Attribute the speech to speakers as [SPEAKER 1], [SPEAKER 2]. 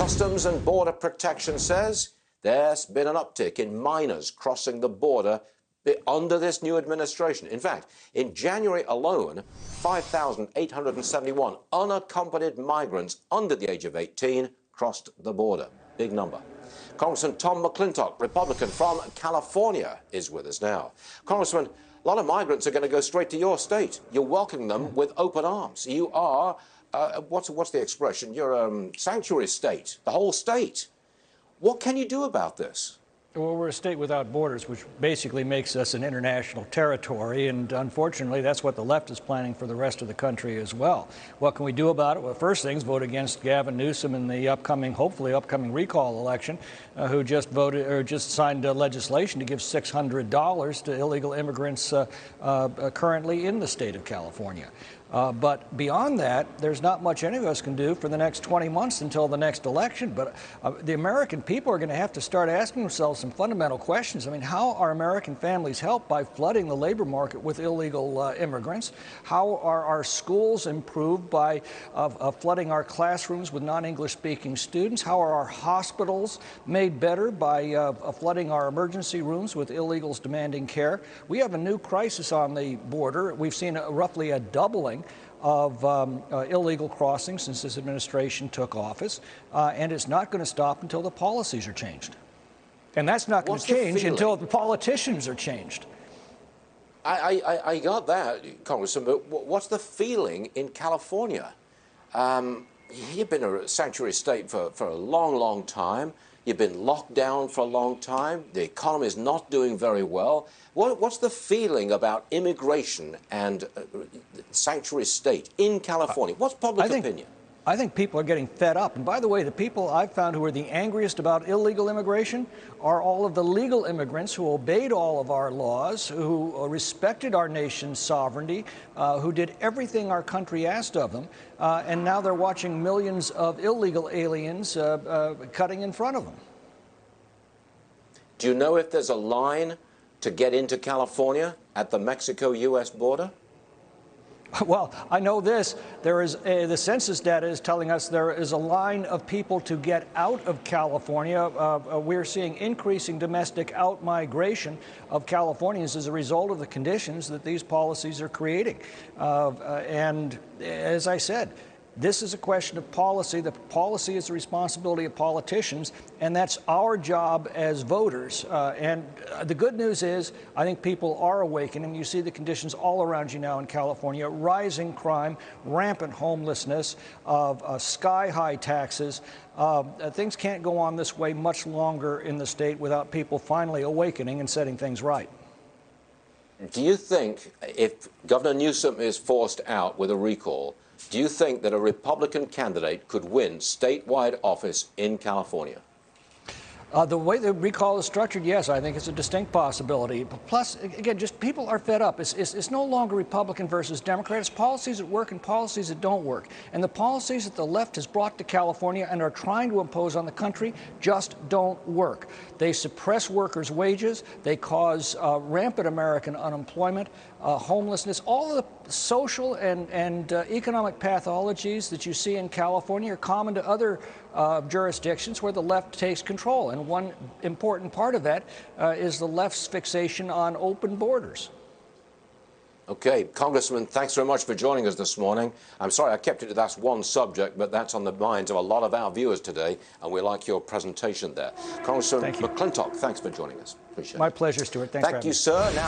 [SPEAKER 1] Customs and Border Protection says there's been an uptick in minors crossing the border under this new administration. In fact, in January alone, 5,871 unaccompanied migrants under the age of 18 crossed the border. Big number. Congressman Tom McClintock, Republican from California, is with us now. Congressman, a lot of migrants are going to go straight to your state. You're welcoming them with open arms. You are, what's the expression? You're a sanctuary state, the whole state. What can you do about this?
[SPEAKER 2] Well, we're a state without borders, which basically makes us an international territory, and unfortunately, that's what the left is planning for the rest of the country as well. What can we do about it? Well, first things, vote against Gavin Newsom in the hopefully upcoming recall election, who just signed legislation to give $600 to illegal immigrants currently in the state of California. But beyond that, there's not much any of us can do for the next 20 months until the next election. But the American people are going to have to start asking themselves some fundamental questions. I mean, how are American families helped by flooding the labor market with illegal immigrants? How are our schools improved by flooding our classrooms with non-English speaking students? How are our hospitals made better by flooding our emergency rooms with illegals demanding care? We have a new crisis on the border. We've seen roughly a doubling of illegal crossings since this administration took office, and it's not going to stop until the policies are changed. And that's not going to change until the politicians are changed.
[SPEAKER 1] I got that, Congressman, but what's the feeling in California? You've been a sanctuary state for a long, long time. You've been locked down for a long time. The economy is not doing very well. What's the feeling about immigration and sanctuary state in California? What's public opinion?
[SPEAKER 2] I think people are getting fed up. And by the way, the people I've found who are the angriest about illegal immigration are all of the legal immigrants who obeyed all of our laws, who respected our nation's sovereignty, who did everything our country asked of them. And now they're watching millions of illegal aliens cutting in front of them.
[SPEAKER 1] Do you know if there's a line to get into California at the Mexico-U.S. border?
[SPEAKER 2] Well, I know this. There is the census data is telling us there is a line of people to get out of California. We're seeing increasing domestic out-migration of Californians as a result of the conditions that these policies are creating. And as I said, this is a question of policy. The policy is the responsibility of politicians, and that's our job as voters. And the good news is, I think people are awakening. You see the conditions all around you now in California: rising crime, rampant homelessness, sky-high taxes. Things can't go on this way much longer in the state without people finally awakening and setting things right.
[SPEAKER 1] Do you think if Governor Newsom is forced out with a recall, do you think that a Republican candidate could win statewide office in California?
[SPEAKER 2] The way the recall is structured, yes, I think it's a distinct possibility. Plus, again, just people are fed up. It's no longer Republican versus Democrat. It's policies that work and policies that don't work. And the policies that the left has brought to California and are trying to impose on the country just don't work. They suppress workers' wages. They cause rampant American unemployment, homelessness. All of the social and economic pathologies that you see in California are common to other jurisdictions where the left takes control. And one important part of that is the left's fixation on open borders.
[SPEAKER 1] Okay, Congressman, thanks very much for joining us this morning. I'm sorry I kept you to that one subject, but that's on the minds of a lot of our viewers today, and we like your presentation there. Congressman McClintock, thanks for joining us. Appreciate it.
[SPEAKER 2] My pleasure, Stuart. Thanks for having me.
[SPEAKER 1] Thank you, sir. Now